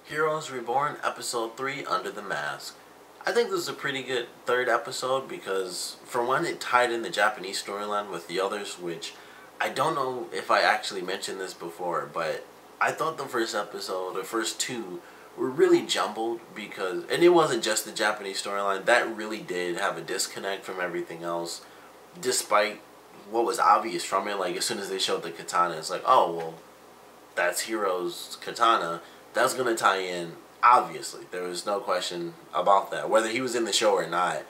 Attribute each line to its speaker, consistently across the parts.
Speaker 1: Heroes Reborn, Episode 3, Under the Mask. I think this is a pretty good third episode because, for one, it tied in the Japanese storyline with the others, which I don't know if I actually mentioned this before, but I thought the first episode, the first two, were really jumbled because, and it wasn't just the Japanese storyline, that really did have a disconnect from everything else, despite what was obvious from it. Like, as soon as they showed the katana, it's like, oh, well, that's Hero's katana. That's going to tie in, obviously. There was no question about that. Whether he was in the show or not,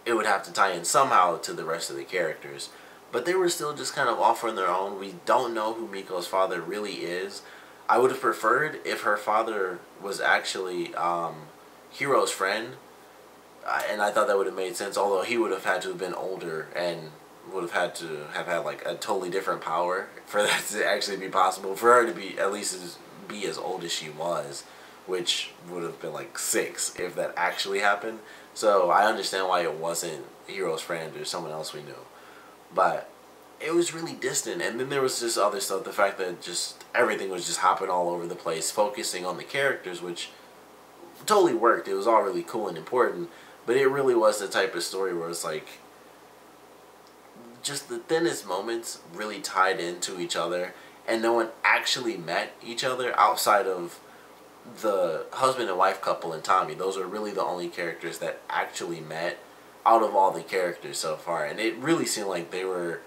Speaker 1: it would have to tie in somehow to the rest of the characters. But they were still just kind of off on their own. We don't know who Miko's father really is. I would have preferred if her father was actually Hero's friend. And I thought that would have made sense, although he would have had to have been older and would have had to have had like a totally different power for that to actually be possible. For her to be at least be as old as she was, which would have been like 6 if that actually happened. So I understand why it wasn't Hero's friend or someone else we knew. But it was really distant. And then there was just other stuff, the fact that just everything was just hopping all over the place, focusing on the characters, which totally worked. It was all really cool and important. But it really was the type of story where it's like, just the thinnest moments really tied into each other, and no one actually met each other outside of the husband and wife couple and Tommy. Those are really the only characters that actually met out of all the characters so far. And it really seemed like they were,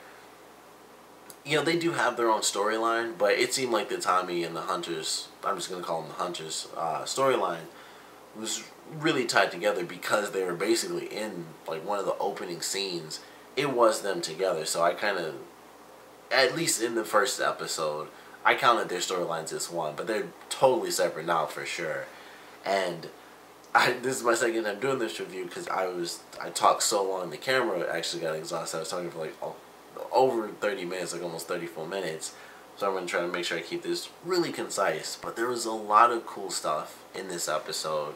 Speaker 1: you know, they do have their own storyline, but it seemed like the Tommy and the Hunters, I'm just going to call them the Hunters, storyline was really tied together because they were basically in like one of the opening scenes. It was them together, so I kind of, at least in the first episode, I counted their storylines as one, but they're totally separate now for sure. And this is my second time doing this review because I talked so long, the camera actually got exhausted. I was talking for like over 30 minutes, like almost 34 minutes. So I'm going to try to make sure I keep this really concise. But there was a lot of cool stuff in this episode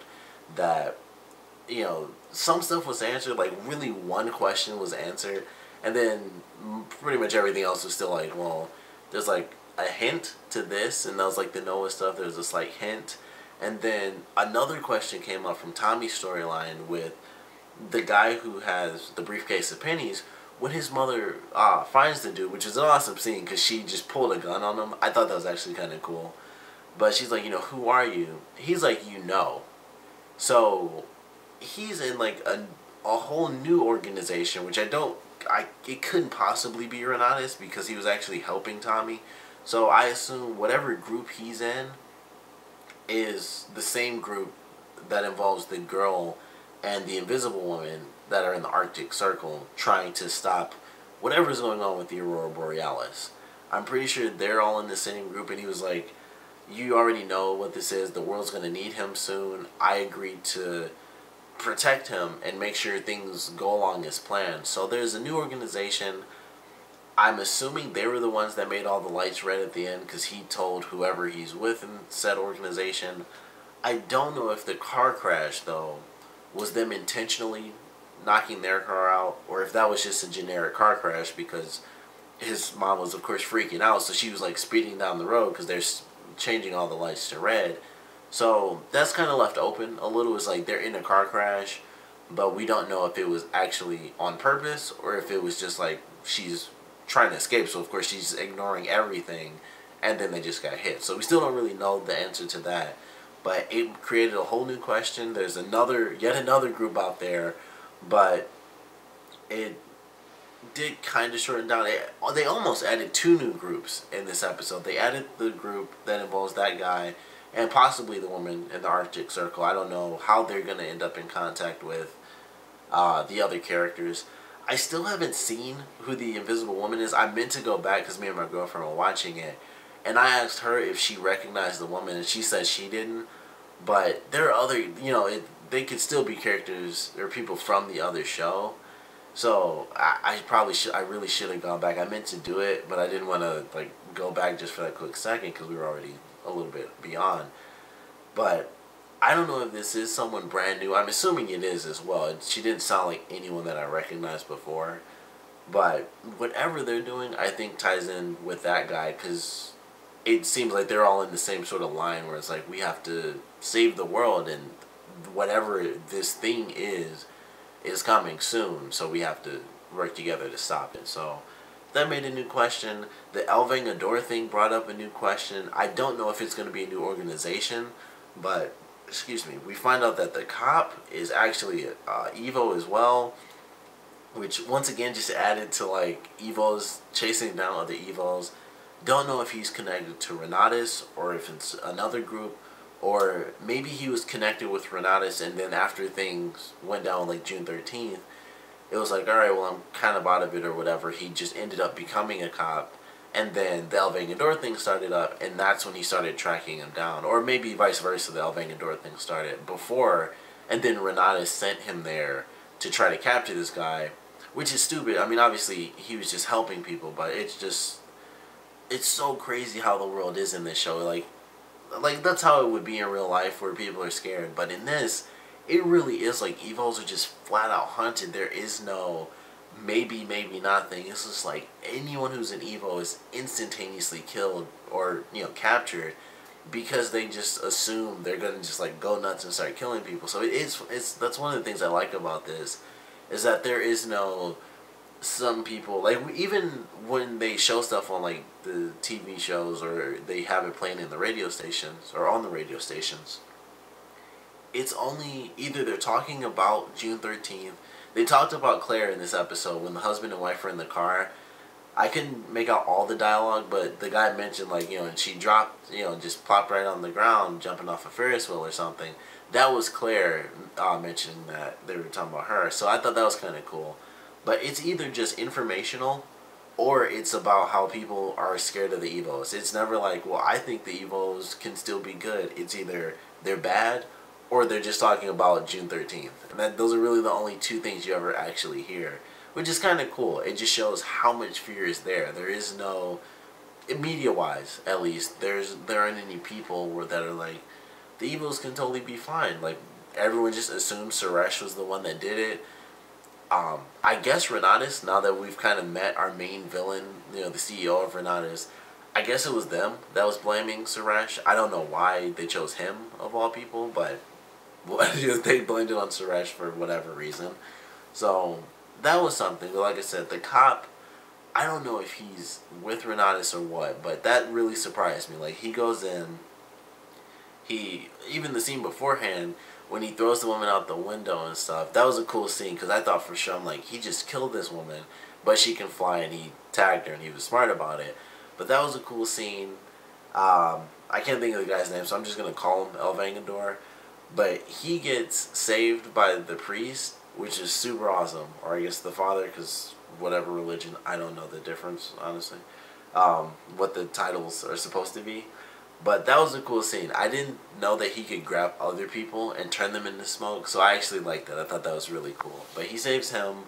Speaker 1: that, you know, some stuff was answered, like really one question was answered, and then pretty much everything else was still like, well, there's like a hint to this, and that was like the Noah stuff, there's a slight hint. And then another question came up from Tommy's storyline with the guy who has the briefcase of pennies. When his mother finds the dude, which is an awesome scene because she just pulled a gun on him. I thought that was actually kind of cool. But she's like, you know, who are you? He's like, you know. So he's in like a whole new organization, which it couldn't possibly be Renautas because he was actually helping Tommy. So I assume whatever group he's in is the same group that involves the girl and the invisible woman that are in the Arctic Circle trying to stop whatever's going on with the Aurora Borealis. I'm pretty sure they're all in the same group, and he was like, you already know what this is, the world's going to need him soon. I agreed to protect him and make sure things go along as planned. So there's a new organization. I'm assuming they were the ones that made all the lights red at the end because he told whoever he's with in said organization. I don't know if the car crash, though, was them intentionally knocking their car out, or if that was just a generic car crash because his mom was, of course, freaking out, so she was like speeding down the road because they're changing all the lights to red. So that's kind of left open a little. It's like they're in a car crash, but we don't know if it was actually on purpose or if it was just like she's trying to escape, so of course she's ignoring everything, and then they just got hit. So we still don't really know the answer to that, but it created a whole new question. There's yet another group out there, but it did kind of shorten down. They almost added 2 new groups in this episode. They added the group that involves that guy and possibly the woman in the Arctic Circle. I don't know how they're going to end up in contact with the other characters. I still haven't seen who the invisible woman is. I meant to go back because me and my girlfriend were watching it, and I asked her if she recognized the woman, and she said she didn't. But there are other, you know, they could still be characters or people from the other show. So I really should have gone back. I meant to do it, but I didn't want to like go back just for that quick second because we were already a little bit beyond. But I don't know if this is someone brand new. I'm assuming it is as well. She didn't sound like anyone that I recognized before. But whatever they're doing, I think ties in with that guy because it seems like they're all in the same sort of line where it's like we have to save the world, and whatever this thing is coming soon, so we have to work together to stop it. So that made a new question. The El Vengador thing brought up a new question. I don't know if it's going to be a new organization, but excuse me, we find out that the cop is actually Evo as well, which once again just added to like Evos chasing down other Evos. Don't know if he's connected to Renautas or if it's another group, or maybe he was connected with Renautas and then after things went down like June 13th, it was like, alright, well, I'm kind of out of it or whatever. He just ended up becoming a cop, and then the El Vengador thing started up, and that's when he started tracking him down. Or maybe vice versa, the El Vengador thing started before, and then Renautas sent him there to try to capture this guy, which is stupid. I mean, obviously, he was just helping people, but it's just, it's so crazy how the world is in this show. Like that's how it would be in real life where people are scared. But in this, it really is like Evos are just flat out hunted. There is no maybe, maybe not thing. It's just like anyone who's an Evo is instantaneously killed or, you know, captured because they just assume they're going to just like go nuts and start killing people. So that's one of the things I like about this, is that there is no some people, like even when they show stuff on like the TV shows or they have it playing in the radio stations or on the radio stations, it's only either they're talking about June 13th. They talked about Claire in this episode when the husband and wife were in the car. I couldn't make out all the dialogue, but the guy mentioned like, you know, and she dropped, you know, just plopped right on the ground jumping off a Ferris wheel or something. That was Claire mentioning that they were talking about her. So I thought that was kind of cool. But it's either just informational or it's about how people are scared of the Evos. It's never like, well, I think the Evos can still be good. It's either they're bad or they're just talking about June 13th. And those are really the only two things you ever actually hear, which is kind of cool. It just shows how much fear is there. There is no, media-wise at least, there aren't any people that are like, the Evos can totally be fine. Like, everyone just assumed Suresh was the one that did it. I guess Renautas, now that we've kind of met our main villain, you know, the CEO of Renautas, I guess it was them that was blaming Suresh. I don't know why they chose him of all people, but they blamed it on Suresh for whatever reason. So that was something. But like I said, the cop, I don't know if he's with Renautas or what, but that really surprised me. Like, he goes in, even the scene beforehand, when he throws the woman out the window and stuff, that was a cool scene, because I thought for sure, I'm like, he just killed this woman, but she can fly, and he tagged her, and he was smart about it. But that was a cool scene. I can't think of the guy's name, so I'm just going to call him El Vengador. But he gets saved by the priest, which is super awesome. Or I guess the father, because whatever religion, I don't know the difference, honestly. What the titles are supposed to be. But that was a cool scene. I didn't know that he could grab other people and turn them into smoke, so I actually liked that. I thought that was really cool. But he saves him.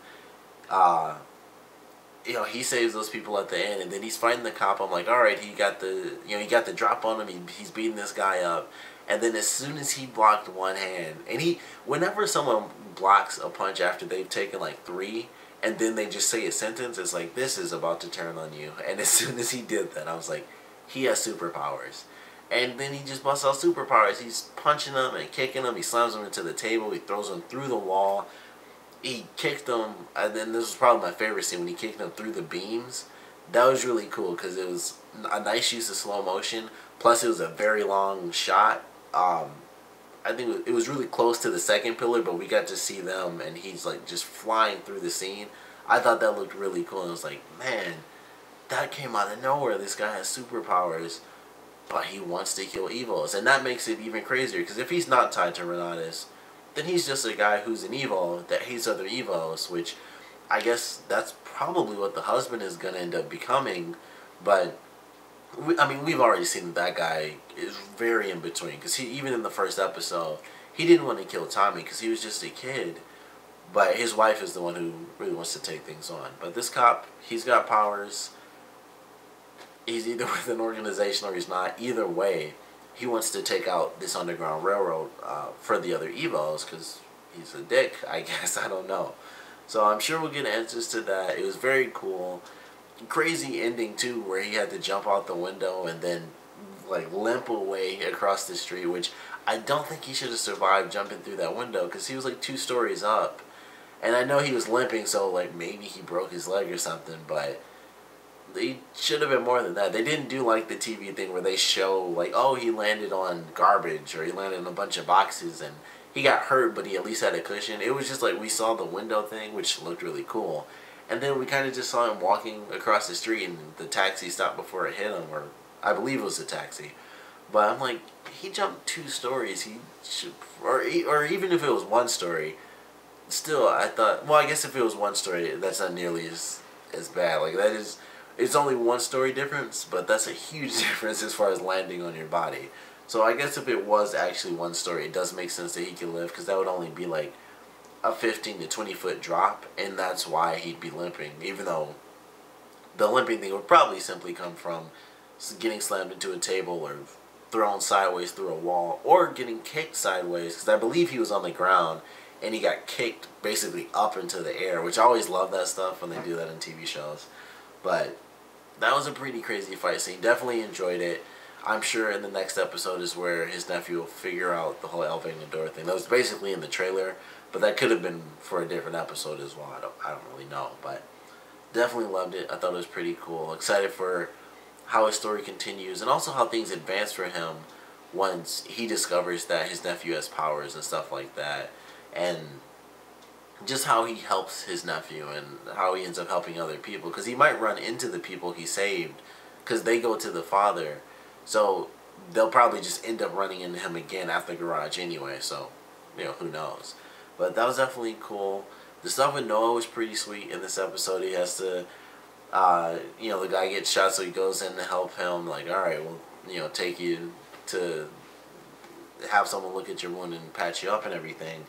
Speaker 1: You know, he saves those people at the end, and then he's fighting the cop. I'm like, all right, he got the drop on him. He's beating this guy up, and then as soon as he blocked one hand, and whenever someone blocks a punch after they've taken like 3, and then they just say a sentence, it's like, this is about to turn on you. And as soon as he did that, I was like, he has superpowers. And then he just busts out superpowers. He's punching him and kicking him. He slams him into the table. He throws him through the wall. He kicked him, and then this was probably my favorite scene when he kicked him through the beams. That was really cool because it was a nice use of slow motion. Plus, it was a very long shot. I think it was really close to the second pillar, but we got to see them, and he's like just flying through the scene. I thought that looked really cool. And I was like, man, that came out of nowhere. This guy has superpowers, but he wants to kill Evos. And that makes it even crazier, because if he's not tied to Renautas, then he's just a guy who's an Evo that hates other Evos, which I guess that's probably what the husband is going to end up becoming. But, I mean, we've already seen that guy is very in between, because even in the first episode, he didn't want to kill Tommy because he was just a kid. But his wife is the one who really wants to take things on. But this cop, he's got powers. He's either with an organization or he's not. Either way, he wants to take out this Underground Railroad for the other Evos because he's a dick, I guess. I don't know. So I'm sure we'll get answers to that. It was very cool. Crazy ending, too, where he had to jump out the window and then like limp away across the street, which I don't think he should have survived jumping through that window because he was like 2 stories up. And I know he was limping, so like maybe he broke his leg or something, but they should have been more than that. They didn't do like the TV thing where they show like, oh, he landed on garbage or he landed on a bunch of boxes and he got hurt, but he at least had a cushion. It was just like we saw the window thing, which looked really cool. And then we kind of just saw him walking across the street and the taxi stopped before it hit him, or I believe it was a taxi. But I'm like, he jumped 2 stories. He should, or even if it was 1 story, still I thought, well, I guess if it was 1 story, that's not nearly as bad. Like that is, it's only 1 story difference, but that's a huge difference as far as landing on your body. So I guess if it was actually 1 story, it does make sense that he could live, because that would only be like a 15 to 20 foot drop, and that's why he'd be limping, even though the limping thing would probably simply come from getting slammed into a table or thrown sideways through a wall or getting kicked sideways, because I believe he was on the ground and he got kicked basically up into the air, which I always love that stuff when they do that in TV shows. But that was a pretty crazy fight scene. Definitely enjoyed it. I'm sure in the next episode is where his nephew will figure out the whole elving the door thing. That was basically in the trailer, but that could have been for a different episode as well. I don't really know, but definitely loved it. I thought it was pretty cool. Excited for how his story continues and also how things advance for him once he discovers that his nephew has powers and stuff like that, and just how he helps his nephew and how he ends up helping other people, because he might run into the people he saved because they go to the father, so they'll probably just end up running into him again at the garage anyway, so you know, who knows. But that was definitely cool. The stuff with Noah was pretty sweet in this episode. He has to you know, the guy gets shot, so he goes in to help him, like, alright, we'll, you know, take you to have someone look at your wound and patch you up and everything.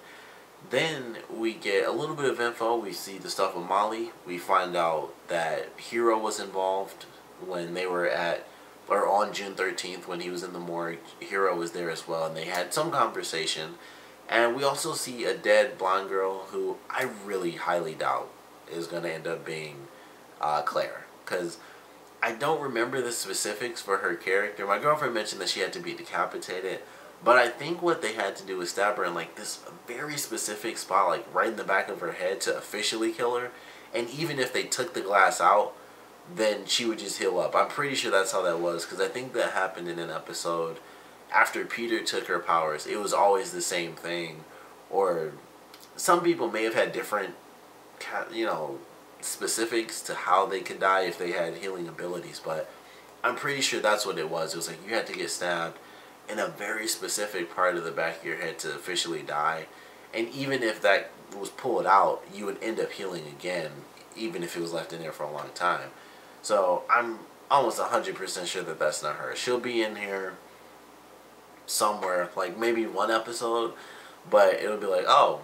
Speaker 1: Then we get a little bit of info. We see the stuff with Molly. We find out that Hero was involved when they were at, or on June 13th when he was in the morgue. Hero was there as well, and they had some conversation. And we also see a dead blonde girl who I really highly doubt is going to end up being Claire, because I don't remember the specifics for her character. My girlfriend mentioned that she had to be decapitated, but I think what they had to do was stab her in like this very specific spot, like right in the back of her head, to officially kill her. And even if they took the glass out, then she would just heal up. I'm pretty sure that's how that was, because I think that happened in an episode after Peter took her powers. It was always the same thing, or some people may have had different, you know, specifics to how they could die if they had healing abilities, but I'm pretty sure that's what it was. It was like you had to get stabbed in a very specific part of the back of your head to officially die, and even if that was pulled out, you would end up healing again, even if it was left in there for a long time. So I'm almost 100% sure that that's not her. She'll be in here somewhere, like maybe 1 episode, but it'll be like, oh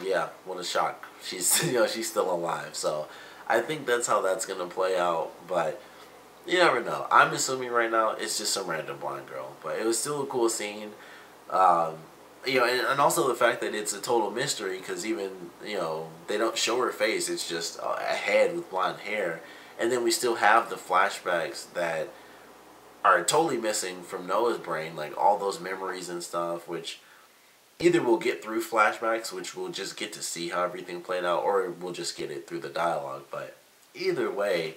Speaker 1: yeah, what a shock, she's, you know, she's still alive. So I think that's how that's gonna play out, but you never know. I'm assuming right now it's just some random blonde girl, but it was still a cool scene. You know, and also the fact that it's a total mystery, because even, you know, they don't show her face, it's just a head with blonde hair, and then we still have the flashbacks that are totally missing from Noah's brain, like all those memories and stuff, which either we'll get through flashbacks, which we'll just get to see how everything played out, or we'll just get it through the dialogue. But either way,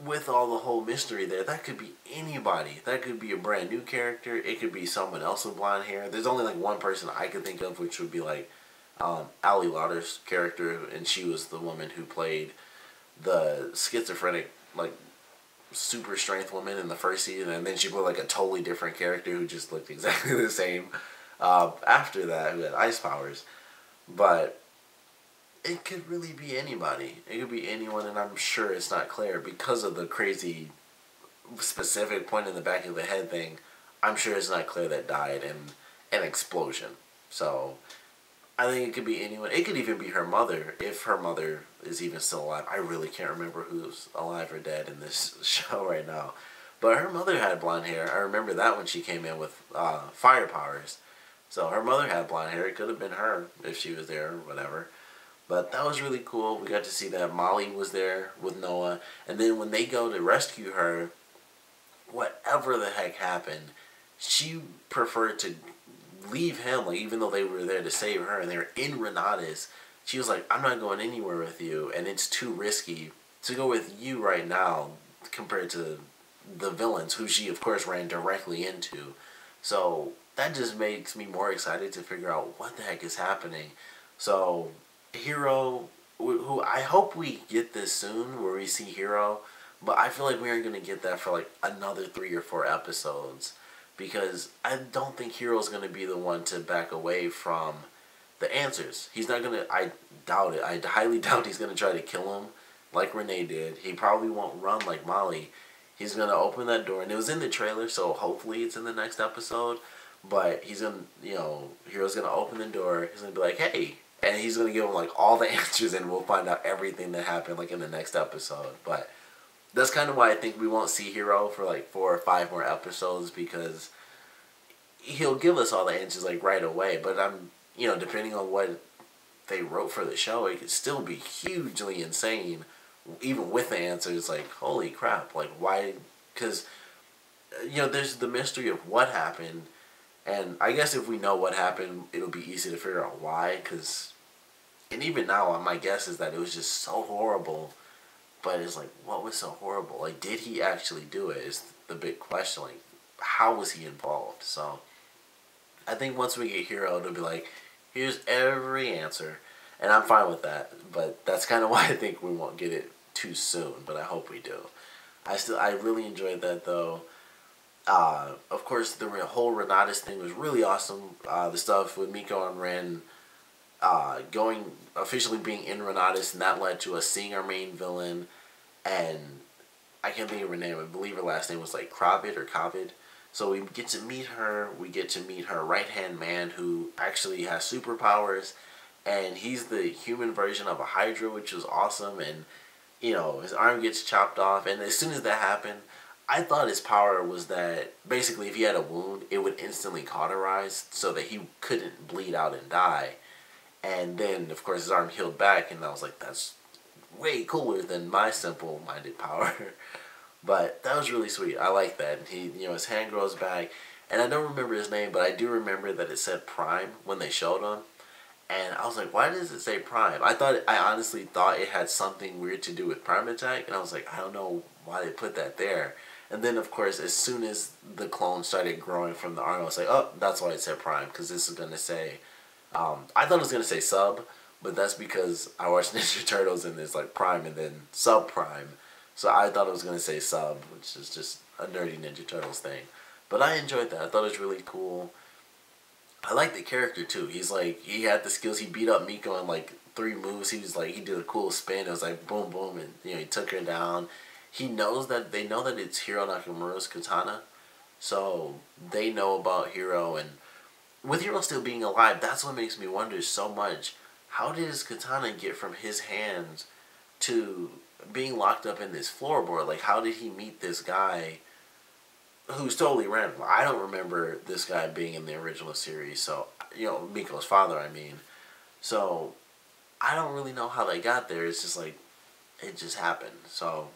Speaker 1: with all the whole mystery there, that could be anybody. That could be a brand new character. It could be someone else with blonde hair. There's only like one person I could think of, which would be like Ali Lauder's character, and she was the woman who played the schizophrenic, like, super strength woman in the first season, and then she played like a totally different character who just looked exactly the same after that, who had ice powers. But it could really be anybody. It could be anyone, and I'm sure it's not Claire because of the crazy specific point in the back of the head thing. I'm sure it's not Claire that died in an explosion. So I think it could be anyone. It could even be her mother, if her mother is even still alive. I really can't remember who's alive or dead in this show right now. But her mother had blonde hair. I remember that when she came in with fire powers. So her mother had blonde hair. It could have been her if she was there or whatever. But that was really cool. We got to see that Molly was there with Noah. And then when they go to rescue her, whatever the heck happened, she preferred to leave him, like, even though they were there to save her and they were in Renautas, she was like, I'm not going anywhere with you, and it's too risky to go with you right now compared to the villains, who she, of course, ran directly into. So that just makes me more excited to figure out what the heck is happening. So Hero, who I hope we get this soon, where we see Hero, but I feel like we aren't going to get that for like another 3 or 4 episodes, because I don't think Hero's going to be the one to back away from the answers. He's not going to, I doubt it. I highly doubt he's going to try to kill him like Renee did. He probably won't run like Molly. He's going to open that door, and it was in the trailer, so hopefully it's in the next episode. But he's going to, Hero's going to open the door. He's going to be like, hey. And he's going to give him, like, all the answers, and we'll find out everything that happened, like, in the next episode. But that's kind of why I think we won't see Hero for, like, 4 or 5 more episodes, because he'll give us all the answers, like, right away. But depending on what they wrote for the show, it could still be hugely insane, even with the answers. Like, holy crap, like, why? Because there's the mystery of what happened, and I guess if we know what happened, it'll be easy to figure out why. And even now, my guess is that it was just so horrible. But it's like, what was so horrible? Like, did he actually do it is the big question. Like, how was he involved? So I think once we get Hero, it'll be like, here's every answer. And I'm fine with that. But that's kind of why I think we won't get it too soon. But I hope we do. I really enjoyed that, though. Of course, the whole Renautas thing was really awesome. The stuff with Miko and Ren officially being in Renautas, and that led to us seeing our main villain. And I can't think of her name. I believe her last name was like Kravid or Kavid. So we get to meet her. We get to meet her right-hand man, who actually has superpowers. And he's the human version of a Hydra, which was awesome. And, his arm gets chopped off. And as soon as that happened, I thought his power was that basically if he had a wound, it would instantly cauterize so that he couldn't bleed out and die. And then, of course, his arm healed back. And I was like, that's way cooler than my simple-minded power. But that was really sweet. I like that. And his hand grows back. And I don't remember his name, but I do remember that it said Prime when they showed him. And I was like, why does it say Prime? I honestly thought it had something weird to do with Prime Attack. And I was like, I don't know why they put that there. And then, of course, as soon as the clone started growing from the arm, I was like, oh, that's why it said Prime. Because this is going to say, I thought it was going to say Sub. But that's because I watched Ninja Turtles and there's like Prime and then Sub Prime. So I thought it was going to say Sub, which is just a nerdy Ninja Turtles thing. But I enjoyed that. I thought it was really cool. I like the character too. He had the skills. He beat up Miko in like 3 moves. He did a cool spin. It was like boom, boom, and he took her down. They know that it's Hiro Nakamura's katana, so they know about Hiro. And with Hiro still being alive, that's what makes me wonder so much. How did his katana get from his hands to being locked up in this floorboard? Like, how did he meet this guy who's totally random? I don't remember this guy being in the original series, so, Miko's father, I mean. So, I don't really know how they got there. It's just like, it just happened. So,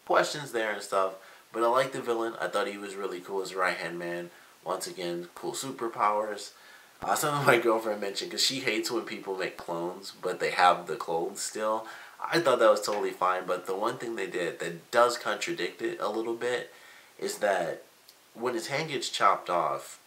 Speaker 1: questions there and stuff. But I like the villain. I thought he was really cool as a right-hand man. Once again, cool superpowers. Something my girlfriend mentioned, because she hates when people make clones, but they have the clothes still. I thought that was totally fine, but the one thing they did that does contradict it a little bit is that when his hand gets chopped off,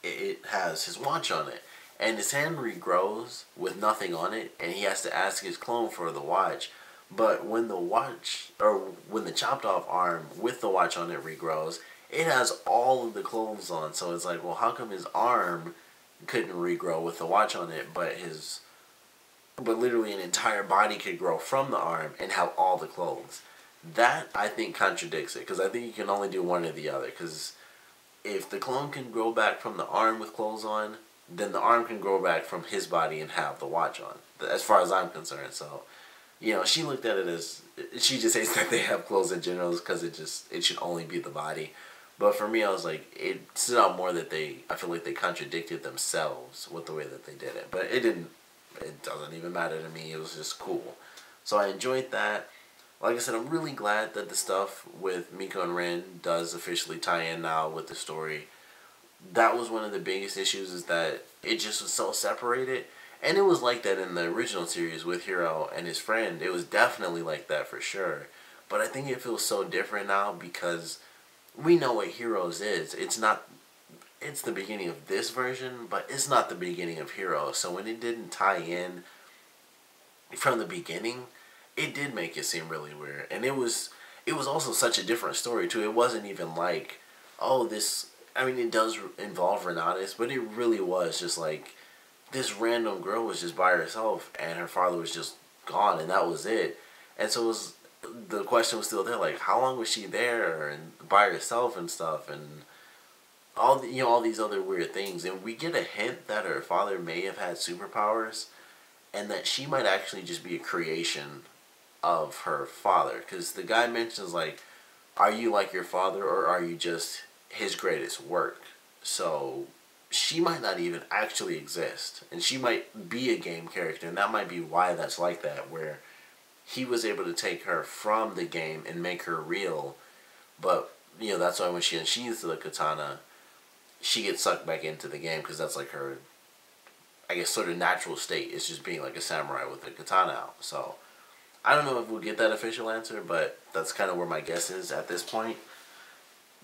Speaker 1: it has his watch on it. And his hand regrows with nothing on it, and he has to ask his clone for the watch. But when the chopped off arm with the watch on it regrows, it has all of the clothes on. So it's like, well, how come his arm couldn't regrow with the watch on it, but literally an entire body could grow from the arm and have all the clothes? That, I think, contradicts it, because I think you can only do one or the other. Because if the clone can grow back from the arm with clothes on, then the arm can grow back from his body and have the watch on, as far as I'm concerned. So, she looked at it as, she just hates that they have clothes in general, because it should only be the body. But for me, I was like, it stood out more that I feel like they contradicted themselves with the way that they did it. But it doesn't even matter to me. It was just cool. So I enjoyed that. like I said, I'm really glad that the stuff with Miko and Ren does officially tie in now with the story. That was one of the biggest issues, is that it just was so separated. And it was like that in the original series with Hiro and his friend. It was definitely like that for sure. But I think it feels so different now because we know what Heroes is. It's not, it's the beginning of this version, but it's not the beginning of Heroes. So when it didn't tie in from the beginning, it did make it seem really weird. And it was also such a different story too. It wasn't even like, oh, this, I mean, it does involve Renautas, but it really was just like this random girl was just by herself and her father was just gone, and that was it. And so it was, the question was still there, like how long was she there and by herself and stuff, and all the, all these other weird things. And we get a hint that her father may have had superpowers, and that she might actually just be a creation of her father, because the guy mentions like, are you like your father or are you just his greatest work? So she might not even actually exist, and she might be a game character, and that might be why that's like that, where he was able to take her from the game and make her real. But that's why when she unsheathes the katana, she gets sucked back into the game, because that's like her, I guess, sort of natural state, is just being like a samurai with a katana out. So I don't know if we'll get that official answer, but that's kind of where my guess is at this point.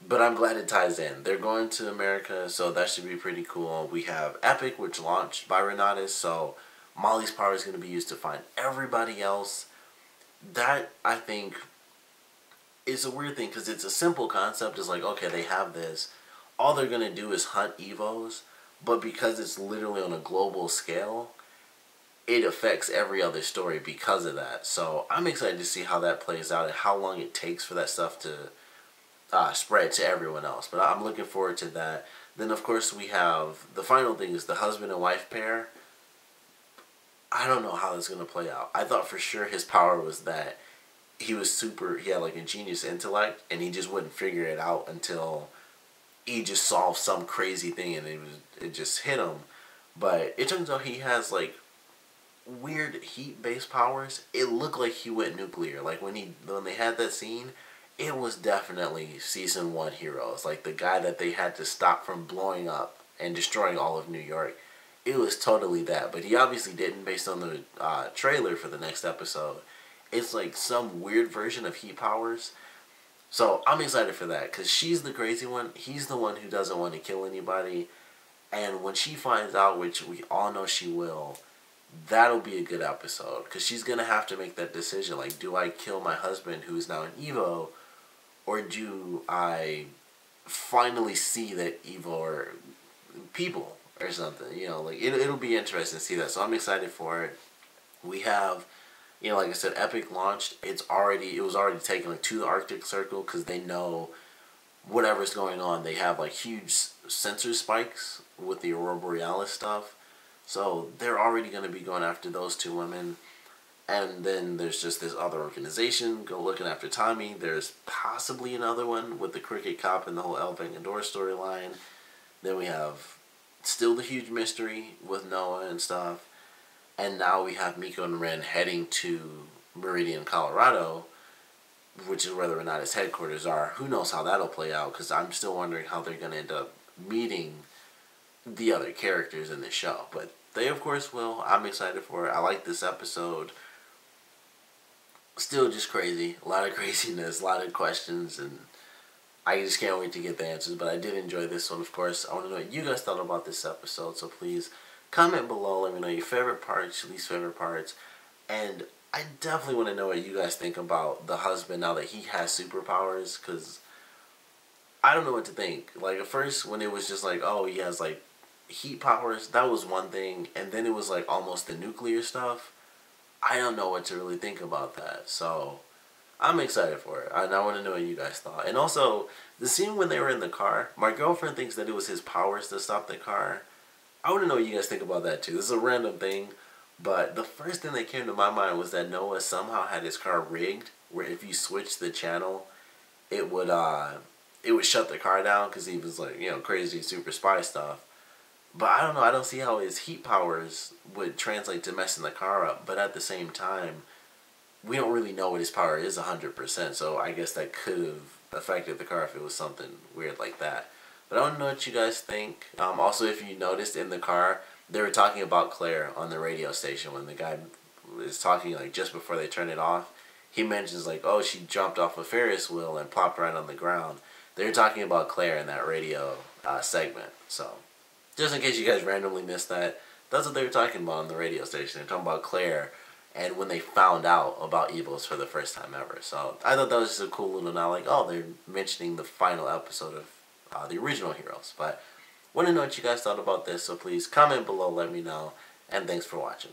Speaker 1: But I'm glad it ties in. They're going to America, so that should be pretty cool. We have Epic, which launched by Renautas, so Molly's power is going to be used to find everybody else. That, I think, is a weird thing, because it's a simple concept. It's like, okay, they have this. All they're going to do is hunt Evos, but because it's literally on a global scale, it affects every other story because of that. So I'm excited to see how that plays out and how long it takes for that stuff to spread to everyone else. But I'm looking forward to that. Then, of course, we have the final thing, is the husband and wife pair. I don't know how that's going to play out. I thought for sure his power was that he was super, he had like a genius intellect, and he just wouldn't figure it out until he just solved some crazy thing and it just hit him. But it turns out he has like weird heat-based powers. It looked like he went nuclear. Like when they had that scene, it was definitely season 1 Heroes. Like the guy that they had to stop from blowing up and destroying all of New York. It was totally that. But he obviously didn't, based on the trailer for the next episode. It's like some weird version of heat powers. So I'm excited for that, because she's the crazy one. He's the one who doesn't want to kill anybody. And when she finds out, which we all know she will, that'll be a good episode, because she's going to have to make that decision. Like, do I kill my husband, who is now an Evo, or do I finally see that Evo are people or something? Like, it'll be interesting to see that. So I'm excited for it. We have, like I said, Epic launched. It was already taken like to the Arctic Circle, because they know whatever's going on. They have like huge sensor spikes with the Aurora Borealis stuff. So they're already going to be going after those two women. And then there's just this other organization looking after Tommy. There's possibly another one with the Cricket Cop and the whole El Vengador storyline. Then we have still the huge mystery with Noah and stuff. And now we have Miko and Ren heading to Meridian, Colorado, which is where the Renautas headquarters are. Who knows how that'll play out, because I'm still wondering how they're going to end up meeting the other characters in the show. But they, of course, will. I'm excited for it. I like this episode. Still just crazy. A lot of craziness, a lot of questions, and I just can't wait to get the answers. But I did enjoy this one, of course. I want to know what you guys thought about this episode, so please comment below. Let me know your favorite parts, least favorite parts, and I definitely want to know what you guys think about the husband now that he has superpowers, because I don't know what to think. Like, at first, when it was just like, oh, he has like heat powers, that was one thing, and then it was like almost the nuclear stuff. I don't know what to really think about that, so I'm excited for it, and I want to know what you guys thought. And also, the scene when they were in the car, my girlfriend thinks that it was his powers to stop the car. I want to know what you guys think about that too. This is a random thing, but the first thing that came to my mind was that Noah somehow had his car rigged, where if you switch the channel, it would shut the car down, because he was like, crazy super spy stuff. But I don't know, I don't see how his heat powers would translate to messing the car up. But at the same time, we don't really know what his power is 100%, so I guess that could have affected the car if it was something weird like that. But I want to know what you guys think. Also, if you noticed in the car, they were talking about Claire on the radio station when the guy was talking, like, just before they turn it off. He mentions, like, oh, she jumped off a Ferris wheel and plopped right on the ground. They were talking about Claire in that radio segment. So, just in case you guys randomly missed that, that's what they were talking about on the radio station. They're talking about Claire and when they found out about Evos for the first time ever. So I thought that was just a cool little nod, like, oh, they're mentioning the final episode of the original Heroes. But want to know what you guys thought about this, so please comment below, let me know, and thanks for watching.